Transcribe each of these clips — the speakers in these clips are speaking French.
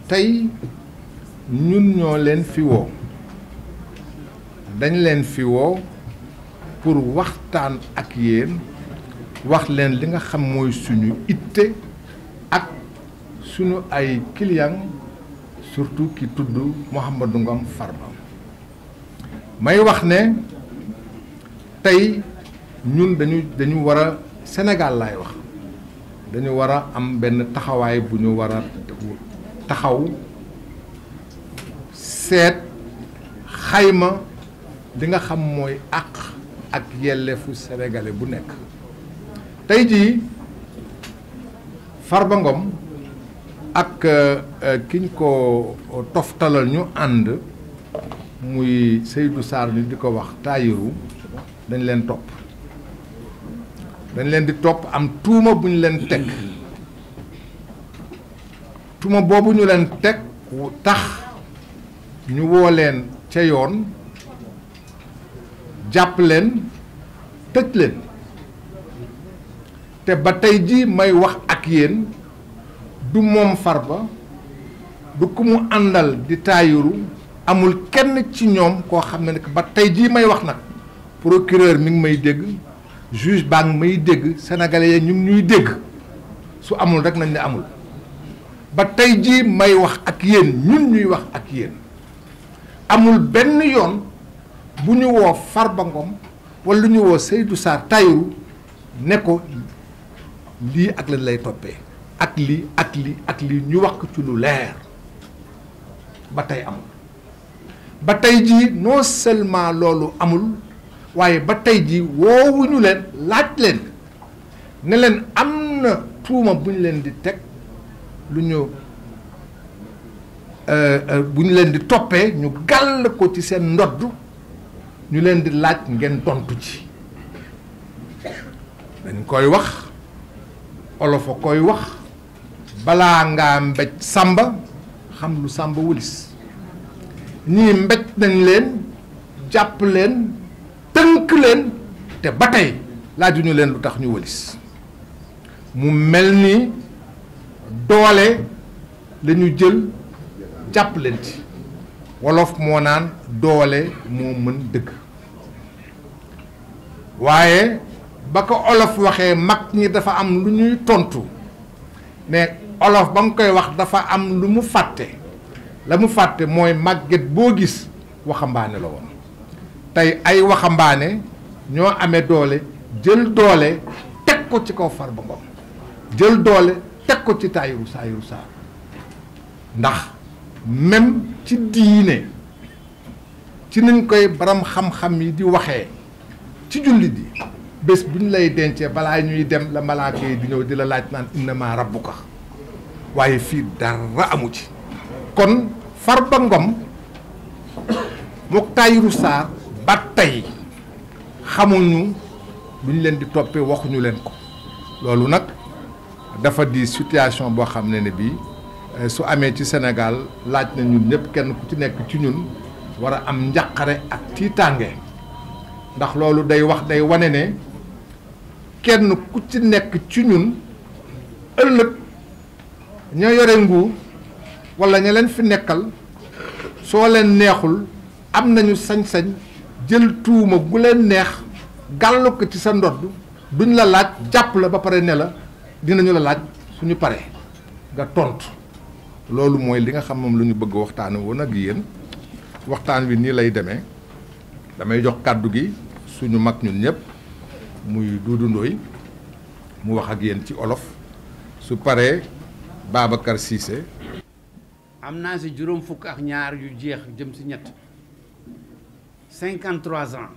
tey ñun ñoo leen fi woo dañ leen fi woo pour waxtaan ak yéen wax leen li nga xam mooy suñu itte ak suñu ay client surtout ki tudd Mouhamadou Ngom Farba may wax ne tey ñun dañu war a Sénégal laay wax dañu war a am benn taxawaay bu ñu war a taxaw seet xayma li nga xam mooy àq ak yelleefu sénégalais bu nekk tey jii Farba Ngom ak kiñ ko toftalal ñu ànd muy Seydou Sarr ñu di ko wax Tahirou dañ leen topp dañ leen di topp am tuuma bu ñu leen teg tuuma boobu ñu leen teg tax ñu woo leen ca yoon jàpp leen tëj leen te ba tey ji may wax ak yéen du moom Farba du ku mu àndal di Tahirou amul kenn ci ñoom koo xam ne ba tey jii may wax nag procureur mi ngi may dégg juge baa ngi may dégg sénégalais yi ñu ngi ñuy dégg su amul rek nañ ne amul ba tey jii may wax ak yéen ñun ñuy wax ak yéen amul benn yoon bu ñu woo Farba Ngom wala ñu woo Seydou Sarr Tahirou ne ko lii ak lañ lay toppee ak lii ak lii ak lii ñu wax ko ci lu leer ba tey amul ba tey jii non seulement loolu amul waaye ba tey jii woowuñu leen laaj leen ne leen am na tuuma bu ñu leen di teg lu ñu bu ñu leen di toppee ñu gàll ko ci seen ndodd ñu leen di laaj ngeen tontu ci dañ koy wax olof a koy wax balaa ngaa mbéj sàmba xam lu sàmba wulis ñii mbéj nañ leen jàpp leen tënk leen te ba tey laajuñu leen lu tax ñu wëlis mu mel ni doole la ñu jël jàpp leen ci wolof moo naan doole moo mën dëgg waaye ba ko olof waxee mag ñi dafa am lu ñuy tontu ne olof ba mu koy wax dafa am lu mu fàtte la mu fàtte mooy màgget boo gis waxambaane la woon tey ay waxambaane ñoo amee doole jël doole teg ko ci kaw Farba Ngom jël doole teg ko ci Tahirou Sarr ndax même ci diine ci nañ koy baram xam-xam yi di waxee ci jullit yi bés bu ñu lay dencee balaa ñuy dem la malaaka yi di ñëw di la laaj naan innama rabbuka waaye fii dara amu ci kon Farba Ngom mook Tahirou Sarr ba tey xamuñu lu ñu leen di toppee waxuñu leen ko loolu nag dafa di situation boo xam ne bii su amee ci Sénégal laaj na ñun ñëpp kenn ku ci nekk ci ñun war a am njàqare ak tiitaange ndax loolu day wax day wane ne kenn ku ci nekk ci ñun ëllëg ña yore nguur walla ña leen fi nekkal soo leen neexul am nañu sañ-sañ jël tuuma gu leen neex gàll ko ci sa ndodd duñ la laaj jàpp la ba pare ne la dinañu la laaj suñu paree nga tontu loolu mooy li nga xam moom lu ñu bëgg waxtaan woon ak yéen waxtaan wi nii lay demee damay jox kàddu gi suñu mag ñun ñëpp muy Doudou Ndoye mu wax ak yéen ci olof su paree Babacar Cissé. am naa si juróom fukk ak ñaar yu jeex jëm si ñett 53 ans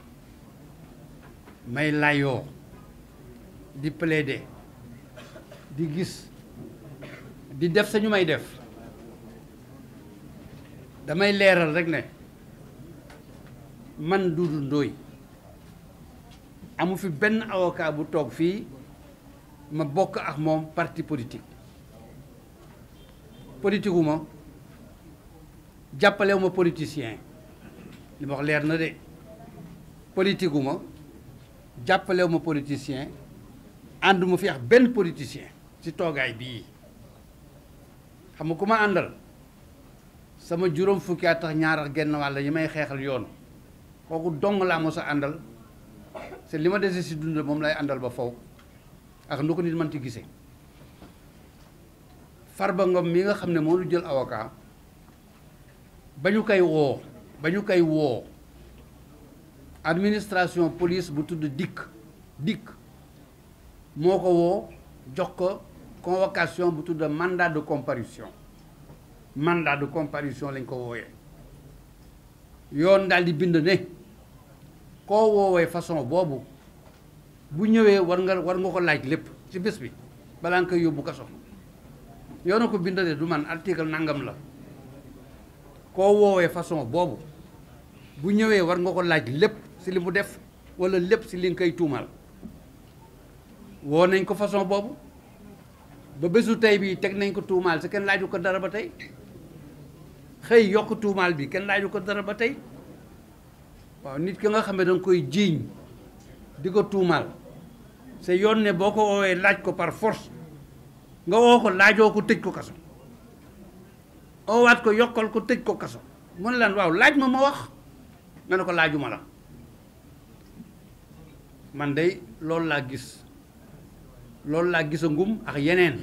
may layoo di plaider di gis di def sañu may def damay leeral rek ne man Doudou Ndoye amu fi benn avocat bu toog fii ma bokk ak moom parti politique politique ma jàppalewu ma politicien li ma wax leer na de politique ma jàppalewu ma politicien ànduma fi ak benn politicien ci toogaay bii xam nga ku ma àndal sama juróom fukki at tax ñaar ak genn wàll yi may xeexal yoon kooku dong laa mos a àndal c'est li ma dese si dund moom lay àndal ba faw ak nu ko nit mën ci gisee. Farba Ngom mi nga xam ne moo lu jël avocat ba ñu koy woo administration police bu tudd dikk moo ko woo jox ko convocation bu tudd mandat de comparution lañ ko wooyee yoon daal di bind ne koo woowee façon boobu bu ñëwee war nga ko laaj lépp ci bés bi balaa nga koy yóbbu kaso yoon na ko bind de du man article nangam la koo woowee façon boobu bu ñëwee war nga ko laaj lépp si li mu def walla lépp si li nga koy tuumal woo nañ ko façon boobu ba bésu tey bii teg nañ ko tuumaal si kenn laaju ko dara ba tey xëy yokk tuumaal bi kenn laaju ko dara ba tey waaw nit ki nga xam ne danga koy jiiñ di ko tuumaal c'est yoon ne boo ko woowee laaj ko par force nga woo ko laajoo ko tëj ko kaso oowaat ko yokkal ko tëj ko kaso mu ne lan waaw laaj ma wax nga ne ko laajuma la man de loolu laa gis a ngum ak yeneen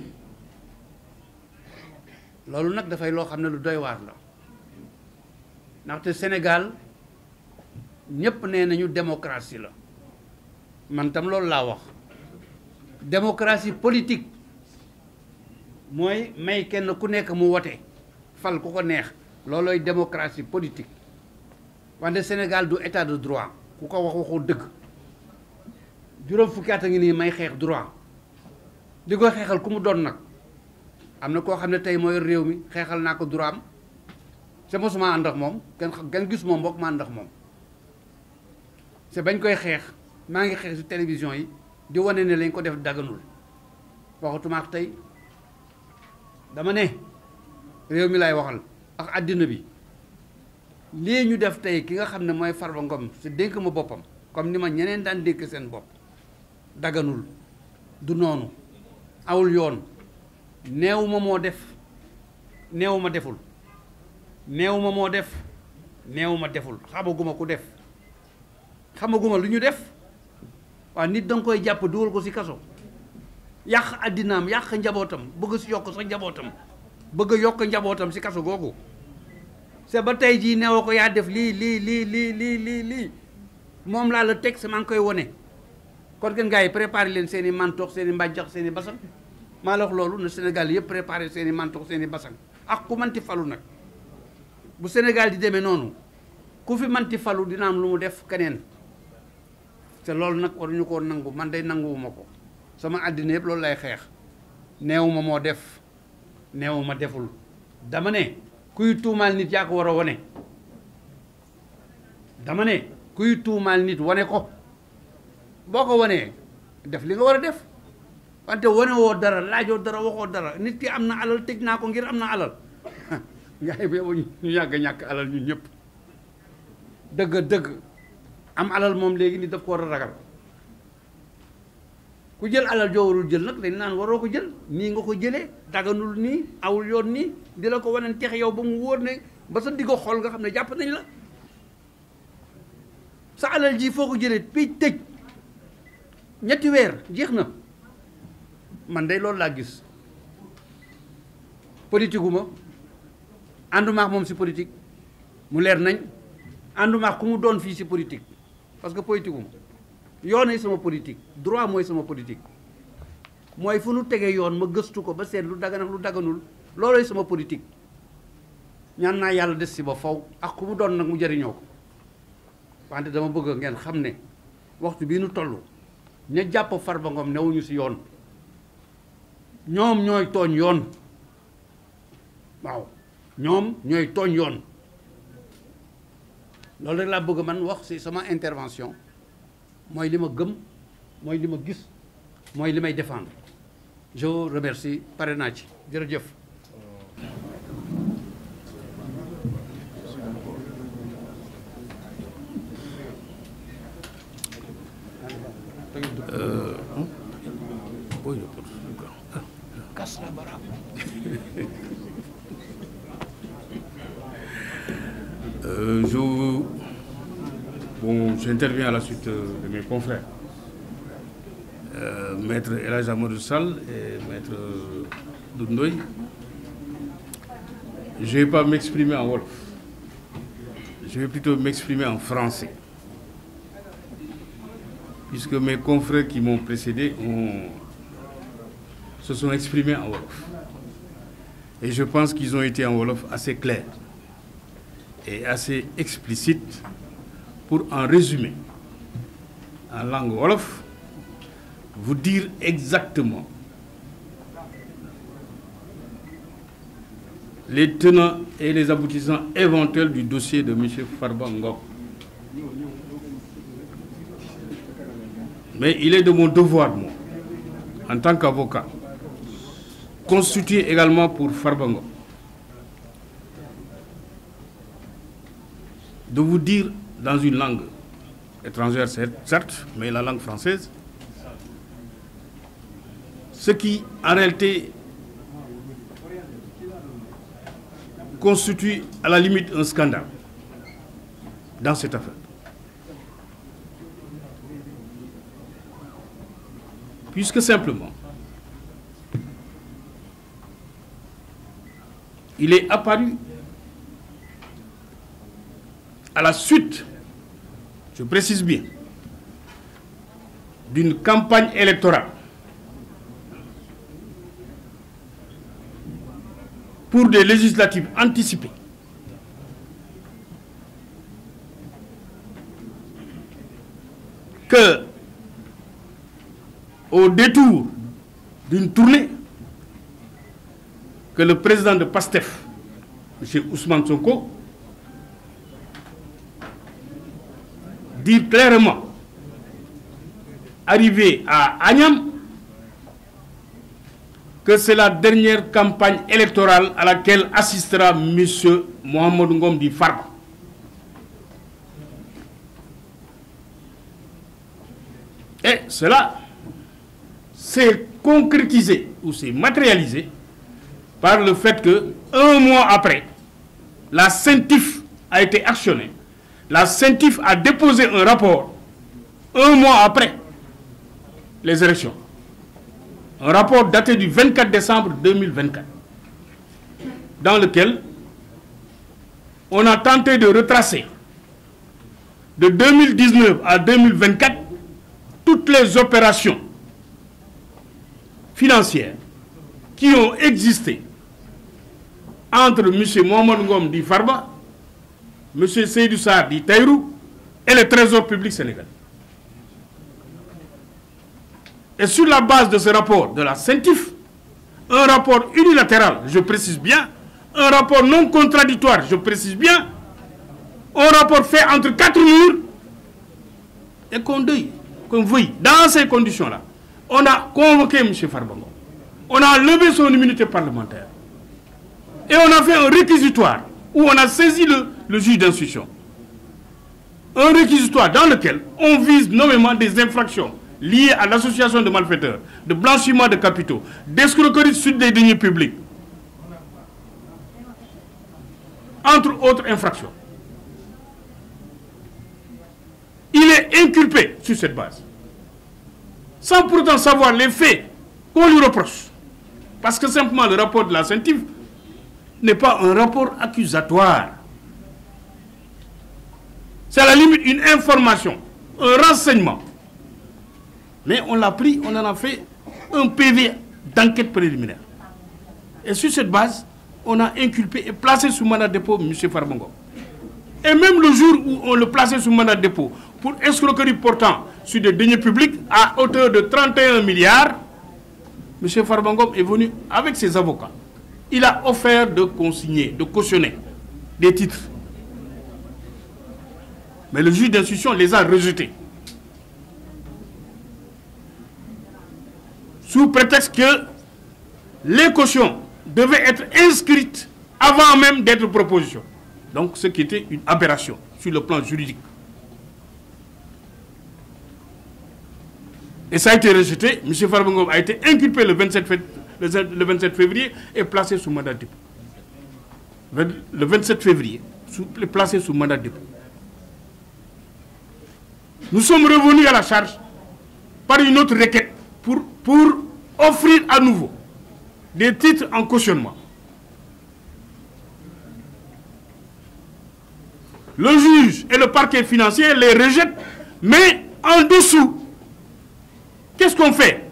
loolu nag dafay loo xam ne lu doy waar la ndaxte Sénégal ñépp nee nañu démocratie la man tam loolu laa wax démocratie politique mooy may kenn ku nekk mu wote fal ku ko neex loolooy démocratie politique wante Sénégal du état de droit ku ko waxoo dëgg juróom fukki at a ngi nii may xeex droit di ko xeexal ku mu doon nag am na koo xam ne tey mooy réew mi xeexal naa ko droit am c'est mosuma ànd ak moom kenn gis moom mbokk ma ànd ak moom c'est bañ koy xeex maa ngi xeex ci télévision yi di wane ne lañ ko def daganul waxatuma ak tey dama ne réew mi lay waxal ak àddina bi lii ñu def tey ki nga xam ne mooy Farba Ngom si dénk ma boppam comme ni ma ñeneen daan dénk seen bopp daganul du noonu awul yoon neewu ma moo def neewu ma deful neewu ma moo def neewu ma deful xamaguma ku def xamaguma lu ñu def waaw nit danga koy jàpp dugal ko ci kaso yàq àddinaam yàq njabootam bëgg ci yokk sax njabootam bëgg a yokk njabootam ci kaso googu c'est ba tey jii neewoo ko yaa def lii moom laa la teg maa ngi koy wone kon ngeen gars yi préparé leen seen i mantox seen i mbàjjax seen i basang maa la wax loolu na Sénégal yëpp préparé seen i mantox seen i basang ak ku manti falu nag bu Sénégal di demee noonu ku fi manti falu dina am lu mu def keneen te loolu nag waruñu koo nangu man day nanguwuma ko sama àddina yëpp loolu lay xeex neewuma moo def neewuma deful dama ne kuy tuumaal nit yaa ko war a wone dama ne kuy tuumaal nit wane ko boo ko wanee def li nga war a def wante wane woo dara laajoo dara waxoo dara nit ki am na alal tëj naa ko ngir am na alal nga yi boobu ñu yàgg ñàkk alal ñun ñëpp dëgg am alal moom léegi ni daf ko war a ragal ku jël alal joo warul jël nag dañ naan waroo ko jël nii nga ko jëlee daganul nii awul yoon nii di la ko waneen tex yow ba mu wóor ne ba sa diggo xol nga xam ne jàpp nañ la sa alal ji foo ko jëlee pij tëj ñetti weer jeex na man day loolu laa gis politique gu ma àndumaax moom si politique mu leer nañ àndumaax ku mu doon fii si politique parce que politique gu ma yoonay sama politique droit mooy sama politique mooy fu nu tegee yoon ma gëstu ko ba seet lu dagan ak lu daganul loolooy sama politique ñaan naa yàlla des si ba faw ak ku mu doon nag mu jëriñoo ko wante dama bëgg ngeen xam ne waxtu bii nu toll ña jàpp Farba Ngom newuñu si yoon ñoom ñooy tooñ yoon waaw ñoom ñooy tooñ yoon loolu rek laa bëgg man wax ci sama intervention mooy li ma gëm mooy li ma gis mooy li may défendre je vous remercie pare naa ci jërëjëf. J'interviens à la suite de mes confrères, Maître Elhadji Amadou Sall et Maître Doudou Ndoye. Je ne vais pas m'exprimer en wolof, je vais plutôt m'exprimer en français, puisque mes confrères qui m'ont précédé se sont exprimés en wolof. Et je pense qu'ils ont été en wolof assez clairs et assez explicites pour en résumer en langue wolof, vous dire exactement les tenants et les aboutissants éventuels du dossier de M. Farba Ngom. Mais il est de mon devoir, moi, en tant qu'avocat, constitué également pour Farba Ngom, de vous dire dans une langue étrangère, certes, mais la langue française, ce qui, en réalité, constitue à la limite un scandale dans cette affaire. Puisque simplement, il est apparu à la suite, je précise bien, d'une campagne électorale pour des législatives anticipées, que, au détour d'une tournée, que le président de PASTEF, M. Ousmane Sonko, dit clairement, arrivé à Agnam, que c'est la dernière campagne électorale à laquelle assistera M. Mohamed Ngom Di Farba. Et cela s'est concrétisé ou s'est matérialisé par le fait que, un mois après, la CENTIF a été actionnée. La CENTIF a déposé un rapport, un mois après les élections. Un rapport daté du 24 décembre 2024, dans lequel on a tenté de retracer de 2019 à 2024 toutes les opérations financières qui ont existé entre M. Mohamed Ngom Di Farba, M. Seydou Sarr Di Taïrou et le Trésor public sénégalais. Et sur la base de ce rapport de la CENTIF, un rapport unilatéral, je précise bien, un rapport non contradictoire, je précise bien, un rapport fait entre 4 murs, et qu'on veuille, dans ces conditions-là, on a convoqué M. Farba Ngom, on a levé son immunité parlementaire, et on a fait un réquisitoire, où on a saisi le juge d'instruction. Un réquisitoire dans lequel on vise nommément des infractions liées à l'association de malfaiteurs, de blanchiment de capitaux, d'escroquerie sur des deniers publics, entre autres infractions. Il est inculpé sur cette base, sans pourtant savoir les faits qu'on lui reproche. Parce que simplement le rapport de la CENTIF n'est pas un rapport accusatoire. C'est à la limite une information, un renseignement. Mais on l'a pris, on en a fait un PV d'enquête préliminaire. Et sur cette base, on a inculpé et placé sous mandat de dépôt M. Farba Ngom. Et même le jour où on le plaçait sous mandat de dépôt pour escroquerie portant sur des deniers publics à hauteur de 31 milliards, M. Farba Ngom est venu avec ses avocats. Il a offert de consigner, de cautionner des titres. Mais le juge d'instruction les a rejetés. Sous prétexte que les cautions devaient être inscrites avant même d'être proposition. Donc ce qui était une aberration sur le plan juridique. Et ça a été rejeté. M. Farba Ngom a été inculpé le 27 février et placé sous mandat de dépôt. Le 27 février, placé sous mandat de dépôt. Nous sommes revenus à la charge par une autre requête pour offrir à nouveau des titres en cautionnement. Le juge et le parquet financier les rejettent, mais en dessous, qu'est-ce qu'on fait?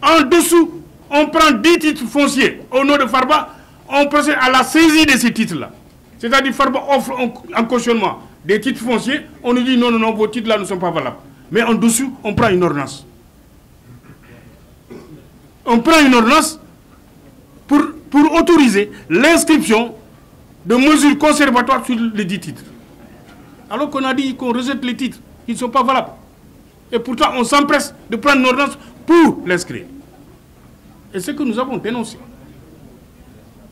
En dessous, on prend 10 titres fonciers au nom de Farba, on procède à la saisie de ces titres-là. C'est-à-dire Farba offre en cautionnement des titres fonciers, on nous dit non, non, non, vos titres-là ne sont pas valables. Mais en dessous, on prend une ordonnance. On prend une ordonnance pour autoriser l'inscription de mesures conservatoires sur les 10 titres. Alors qu'on a dit qu'on rejette les titres, ils ne sont pas valables. Et pourtant, on s'empresse de prendre une ordonnance pour l'inscrire. Et c'est ce que nous avons dénoncé.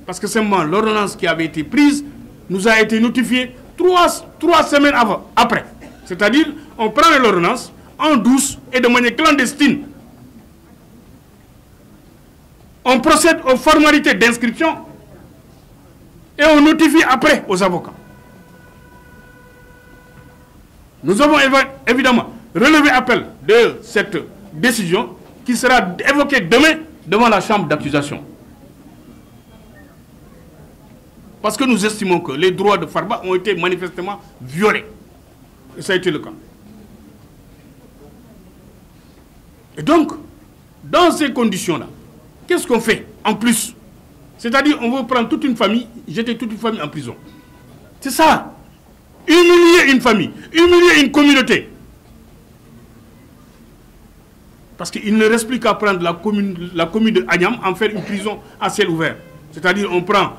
Parce que seulement l'ordonnance qui avait été prise nous a été notifiée 3 semaines après. C'est-à-dire, on prend l'ordonnance en douce et de manière clandestine. On procède aux formalités d'inscription et on notifie après aux avocats. Nous avons évidemment relevé appel de cette décision qui sera évoquée demain devant la chambre d'accusation. Parce que nous estimons que les droits de Farba ont été manifestement violés. Et ça a été le cas. Et donc, dans ces conditions-là, qu'est-ce qu'on fait en plus? C'est-à-dire, on veut prendre toute une famille, jeter toute une famille en prison. C'est ça. Humilier une famille, humilier une communauté. Parce qu'il ne reste plus qu'à prendre la commune de Agnam, en faire une prison à ciel ouvert. C'est-à-dire, on prend,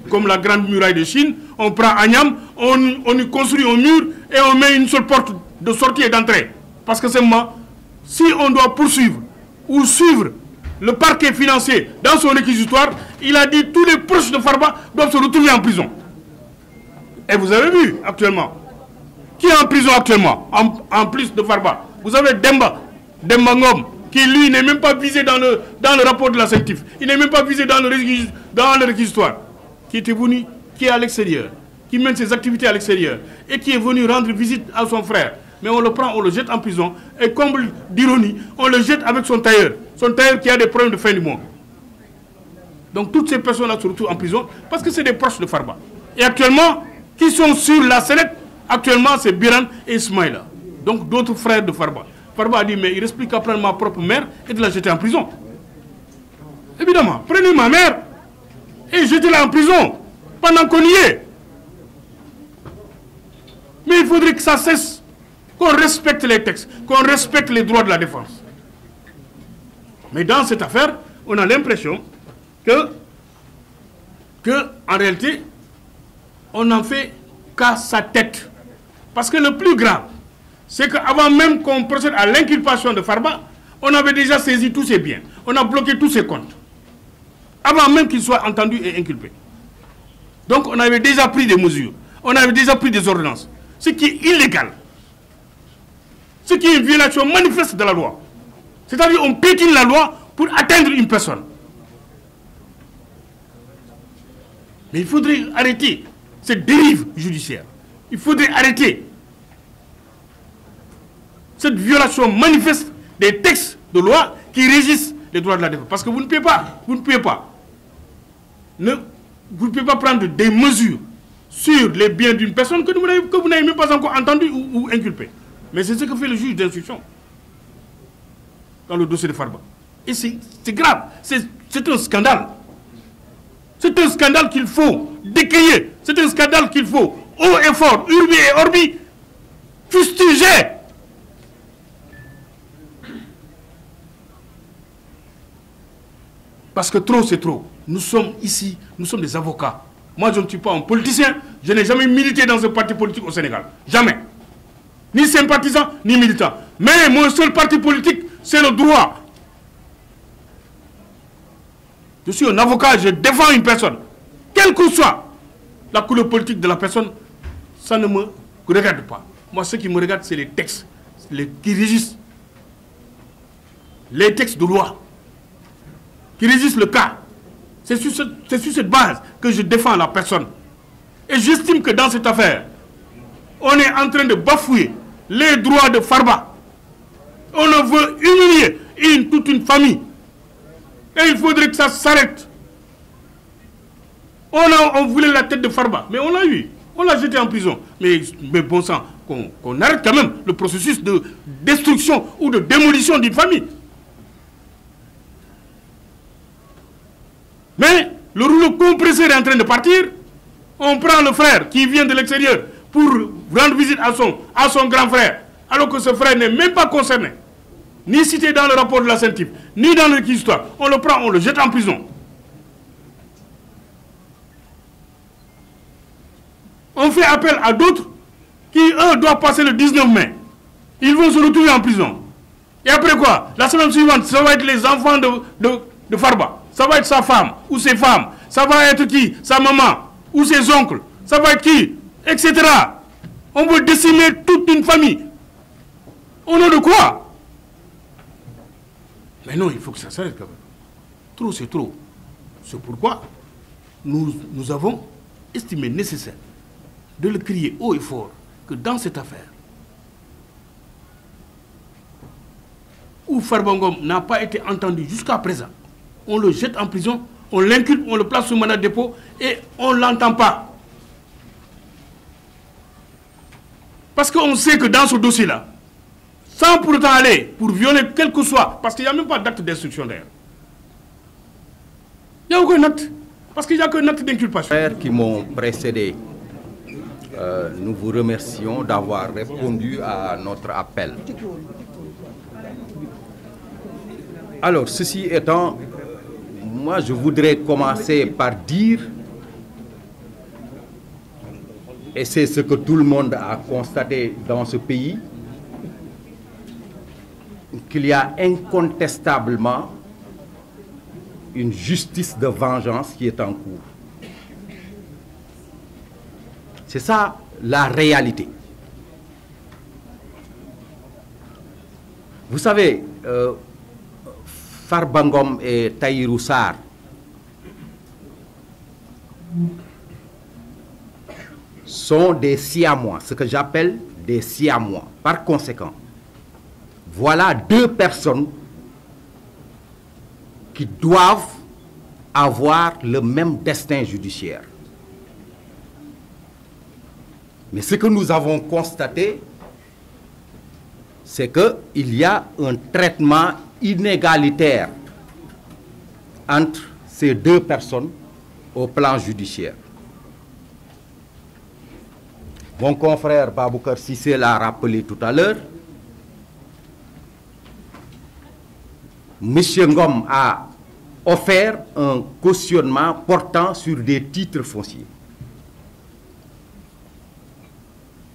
comme la grande muraille de Chine, on prend Agnam, on y construit un mur et on met une seule porte de sortie et d'entrée. Parce que seulement, si on doit poursuivre ou suivre le parquet financier dans son réquisitoire, il a dit que tous les proches de Farba doivent se retrouver en prison. Et vous avez vu actuellement, qui est en prison actuellement, en plus de Farba? Vous avez Demba Ngom, qui lui n'est même pas visé dans le rapport de la CENTIF. Il n'est même pas visé dans le réquisitoire. Qui était venu, qui est à l'extérieur, qui mène ses activités à l'extérieur, et qui est venu rendre visite à son frère. Mais on le prend, on le jette en prison, et comble d'ironie, on le jette avec son tailleur qui a des problèmes de fin du mois. Donc toutes ces personnes-là se retrouvent en prison, parce que c'est des proches de Farba. Et actuellement, qui sont sur la sellette, actuellement c'est Biran et Ismaïla. Donc d'autres frères de Farba. Farba a dit, mais il reste plus qu'à prendre ma propre mère et de la jeter en prison. Évidemment, prenez ma mère et jetez-la en prison pendant qu'on y est. Mais il faudrait que ça cesse, qu'on respecte les textes, qu'on respecte les droits de la défense. Mais dans cette affaire, on a l'impression que en réalité, on n'en fait qu'à sa tête. Parce que le plus grave, c'est qu'avant même qu'on procède à l'inculpation de Farba, on avait déjà saisi tous ses biens. On a bloqué tous ses comptes. Avant même qu'il soit entendu et inculpé. Donc on avait déjà pris des mesures. On avait déjà pris des ordonnances. Ce qui est illégal. Ce qui est une violation manifeste de la loi. C'est-à-dire on piétine la loi pour atteindre une personne. Mais il faudrait arrêter cette dérive judiciaire. Il faudrait arrêter cette violation manifeste des textes de loi qui régissent les droits de la défense. Parce que vous ne pouvez pas prendre des mesures sur les biens d'une personne que vous n'avez même pas encore entendu ou inculpé. Mais c'est ce que fait le juge d'instruction dans le dossier de Farba. Et c'est grave, c'est un scandale. C'est un scandale qu'il faut décrier. C'est un scandale qu'il faut, haut et fort, urbi et orbi, fustiger. Parce que trop, c'est trop. Nous sommes ici, nous sommes des avocats. Moi, je ne suis pas un politicien. Je n'ai jamais milité dans un parti politique au Sénégal. Jamais. Ni sympathisant, ni militant. Mais mon seul parti politique, c'est le droit. Je suis un avocat, je défends une personne. Quelle que soit la couleur politique de la personne, ça ne me regarde pas. Moi, ce qui me regarde, c'est les textes qui régissent. Les textes de loi qui régissent le cas. C'est sur cette base que je défends la personne. Et j'estime que dans cette affaire, on est en train de bafouer les droits de Farba. On veut humilier toute une famille. Et il faudrait que ça s'arrête. On voulait la tête de Farba, mais on l'a eu. On l'a jeté en prison. Mais bon sang, qu'on arrête quand même le processus de destruction ou de démolition d'une famille. Mais le rouleau compresseur est en train de partir. On prend le frère qui vient de l'extérieur pour rendre visite à son grand frère, alors que ce frère n'est même pas concerné, ni cité dans le rapport de la CENTIF, ni dans le histoire. On le prend, on le jette en prison. On fait appel à d'autres qui, eux, doivent passer le 19 mai. Ils vont se retrouver en prison. Et après quoi? La semaine suivante, ça va être les enfants de Farba. Ça va être sa femme ou ses femmes. Ça va être qui? Sa maman ou ses oncles. Ça va être qui? Etc. On veut décimer toute une famille. Au nom de quoi? Mais non, il faut que ça s'arrête quand même. Trop, c'est trop. C'est pourquoi nous avons estimé nécessaire de le crier haut et fort que dans cette affaire, où Farba Ngom n'a pas été entendu jusqu'à présent, on le jette en prison, on l'inculpe, on le place sous mandat de dépôt et on ne l'entend pas. Parce qu'on sait que dans ce dossier-là, sans pour autant aller pour violer quel que soit, parce qu'il n'y a même pas d'acte d'instruction d'ailleurs. Il n'y a aucun acte, parce qu'il n'y a qu'un acte d'inculpation. Les frères qui m'ont précédé, nous vous remercions d'avoir répondu à notre appel. Alors, ceci étant, moi je voudrais commencer par dire, et c'est ce que tout le monde a constaté dans ce pays, qu'il y a incontestablement une justice de vengeance qui est en cours. C'est ça la réalité. Vous savez, Farba Ngom et Tahirou Sarr sont des siamois, ce que j'appelle des siamois. Par conséquent, voilà deux personnes qui doivent avoir le même destin judiciaire. Mais ce que nous avons constaté, c'est qu'il y a un traitement inégalitaire entre ces deux personnes au plan judiciaire. Mon confrère Baboucar Cissé l'a rappelé tout à l'heure. M. Ngom a offert un cautionnement portant sur des titres fonciers.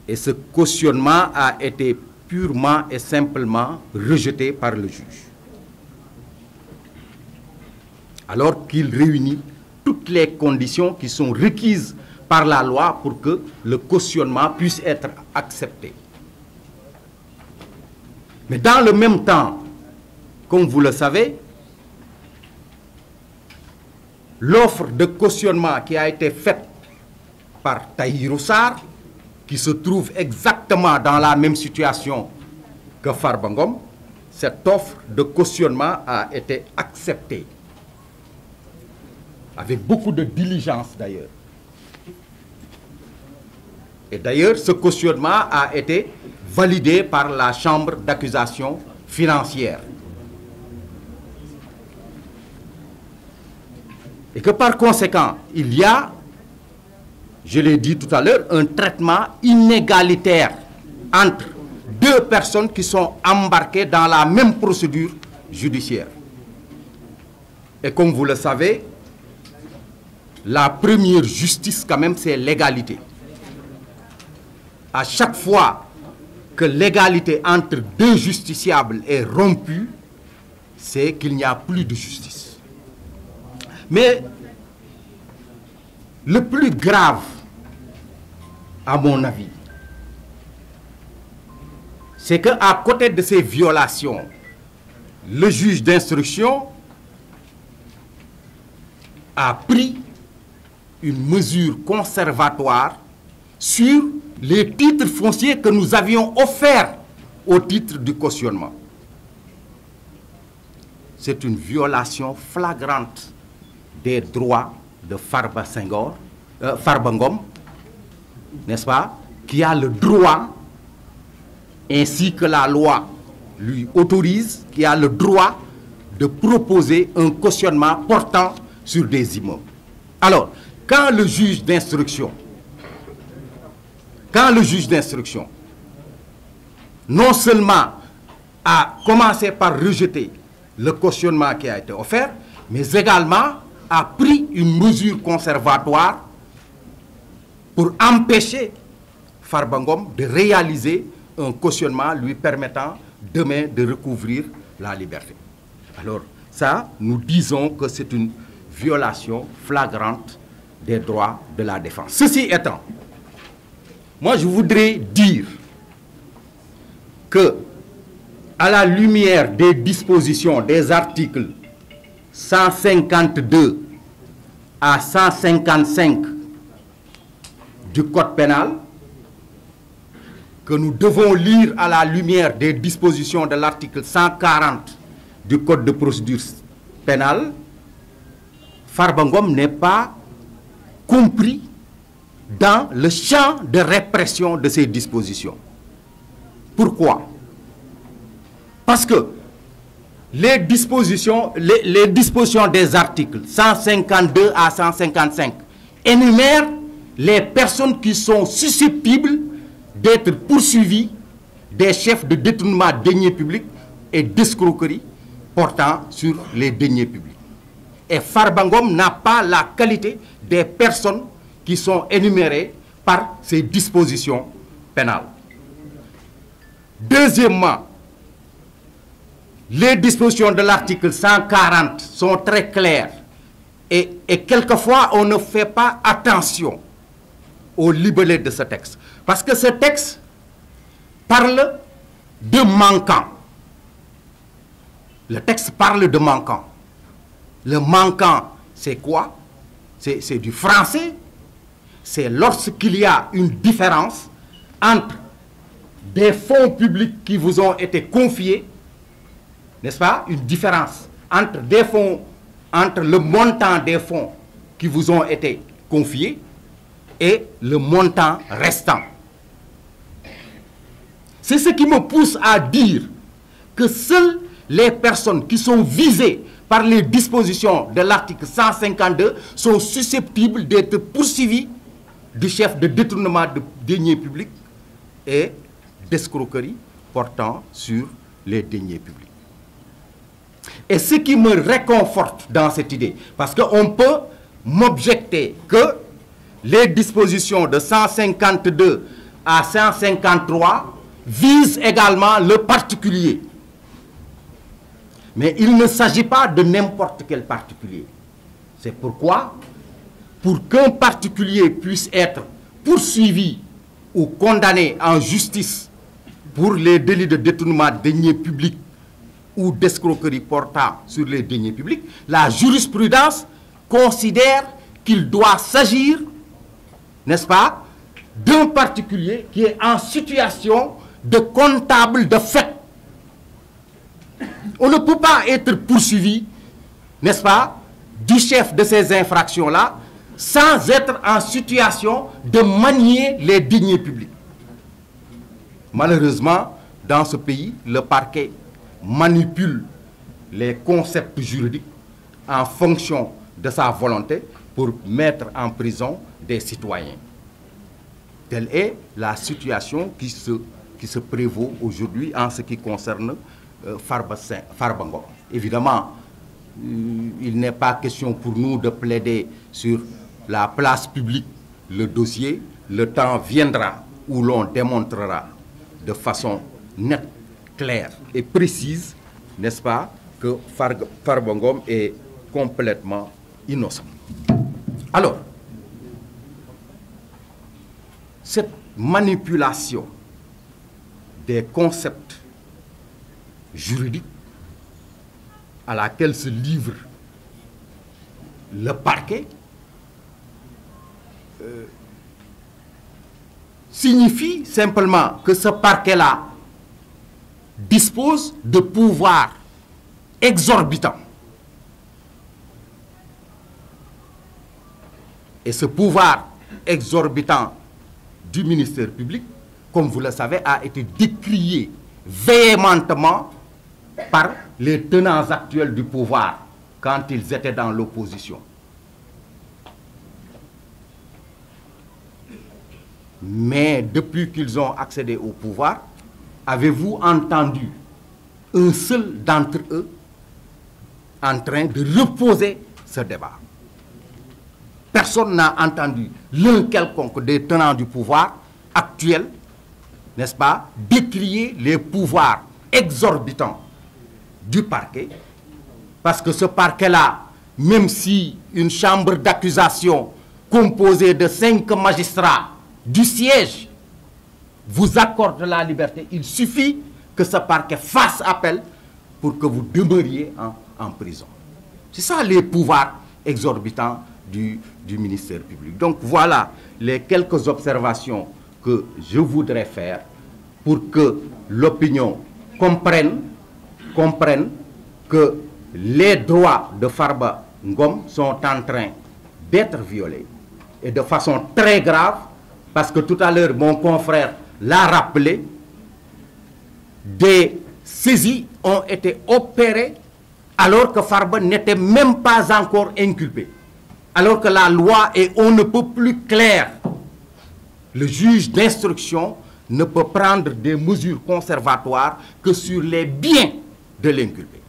Et ce cautionnement a été purement et simplement rejeté par le juge. Alors qu'il réunit toutes les conditions qui sont requises par la loi pour que le cautionnement puisse être accepté. Mais dans le même temps, comme vous le savez, l'offre de cautionnement qui a été faite par Tahirou Sarr, qui se trouve exactement dans la même situation que Farba Ngom, cette offre de cautionnement a été acceptée. Avec beaucoup de diligence d'ailleurs. Et d'ailleurs, ce cautionnement a été validé par la chambre d'accusation financière. Et que par conséquent, il y a, je l'ai dit tout à l'heure, un traitement inégalitaire entre deux personnes qui sont embarquées dans la même procédure judiciaire. Et comme vous le savez, la première justice quand même, c'est l'égalité. À chaque fois que l'égalité entre deux justiciables est rompue, c'est qu'il n'y a plus de justice. Mais le plus grave, à mon avis, c'est qu'à côté de ces violations, le juge d'instruction a pris une mesure conservatoire sur les titres fonciers que nous avions offerts au titre du cautionnement. C'est une violation flagrante des droits de Farba Ngom, n'est-ce pas, qui a le droit, ainsi que la loi lui autorise, qui a le droit de proposer un cautionnement portant sur des immeubles. Alors, quand le juge d'instruction, non seulement a commencé par rejeter le cautionnement qui a été offert, mais également a pris une mesure conservatoire pour empêcher Farba Ngom de réaliser un cautionnement lui permettant demain de recouvrir la liberté. Alors ça, nous disons que c'est une violation flagrante des droits de la défense. Ceci étant, moi je voudrais dire que, à la lumière des dispositions des articles 152 à 155 du Code pénal, que nous devons lire à la lumière des dispositions de l'article 140 du Code de procédure pénale, Farba Ngom n'est pas compris dans le champ de répression de ces dispositions. Pourquoi? Parce que les dispositions des articles 152 à 155 énumèrent les personnes qui sont susceptibles d'être poursuivis des chefs de détournement de deniers publics et d'escroquerie portant sur les deniers publics. Et Farba Ngom n'a pas la qualité des personnes qui sont énumérées par ces dispositions pénales. Deuxièmement, les dispositions de l'article 140 sont très claires et quelquefois on ne fait pas attention au libellé de ce texte. Parce que ce texte parle de manquant. Le texte parle de manquant. Le manquant, c'est quoi? C'est du français. C'est lorsqu'il y a une différence entre des fonds publics qui vous ont été confiés, n'est-ce pas? Une différence entre des fonds, entre le montant des fonds qui vous ont été confiés et le montant restant. C'est ce qui me pousse à dire que seules les personnes qui sont visées par les dispositions de l'article 152 sont susceptibles d'être poursuivies du chef de détournement de deniers publics et d'escroquerie portant sur les deniers publics. Et ce qui me réconforte dans cette idée, parce qu'on peut m'objecter que les dispositions de 152 à 153 visent également le particulier. Mais il ne s'agit pas de n'importe quel particulier. C'est pourquoi, pour qu'un particulier puisse être poursuivi ou condamné en justice pour les délits de détournement de deniers publics ou d'escroquerie portant sur les deniers publics, la jurisprudence considère qu'il doit s'agir, n'est-ce pas, d'un particulier qui est en situation de comptable de fait. On ne peut pas être poursuivi, n'est-ce pas, du chef de ces infractions-là sans être en situation de manier les deniers publics. Malheureusement, dans ce pays, le parquet manipule les concepts juridiques en fonction de sa volonté pour mettre en prison des citoyens. Telle est la situation qui se prévaut aujourd'hui en ce qui concerne Farba Ngom. Évidemment, il n'est pas question pour nous de plaider sur la place publique le dossier. Le temps viendra où l'on démontrera de façon nette, claire et précise, n'est-ce pas, que Farba Ngom est complètement innocent. Alors, cette manipulation des concepts juridiques à laquelle se livre le parquet signifie simplement que ce parquet-là dispose de pouvoirs exorbitants. Et ce pouvoir exorbitant du ministère public, comme vous le savez, a été décrié véhémentement par les tenants actuels du pouvoir quand ils étaient dans l'opposition. Mais depuis qu'ils ont accédé au pouvoir, avez-vous entendu un seul d'entre eux en train de reposer ce débat? Personne n'a entendu l'un quelconque des tenants du pouvoir actuel, n'est-ce pas, décrier les pouvoirs exorbitants du parquet, parce que ce parquet-là, même si une chambre d'accusation composée de 5 magistrats du siège vous accorde la liberté, il suffit que ce parquet fasse appel pour que vous demeuriez en prison. C'est ça les pouvoirs exorbitants du ministère public. Donc voilà les quelques observations que je voudrais faire pour que l'opinion comprenne que les droits de Farba Ngom sont en train d'être violés, et de façon très grave, parce que tout à l'heure mon confrère l'a rappelé, des saisies ont été opérées alors que Farba n'était même pas encore inculpé, alors que la loi est on ne peut plus claire. Le juge d'instruction ne peut prendre des mesures conservatoires que sur les biens de l'inculpé.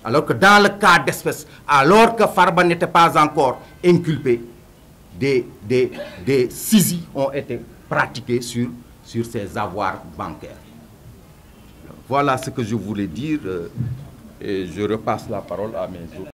Alors que dans le cas d'espèce, alors que Farba n'était pas encore inculpé, des saisies ont été pratiquées sur ses avoirs bancaires. Voilà ce que je voulais dire, et je repasse la parole à mes autres.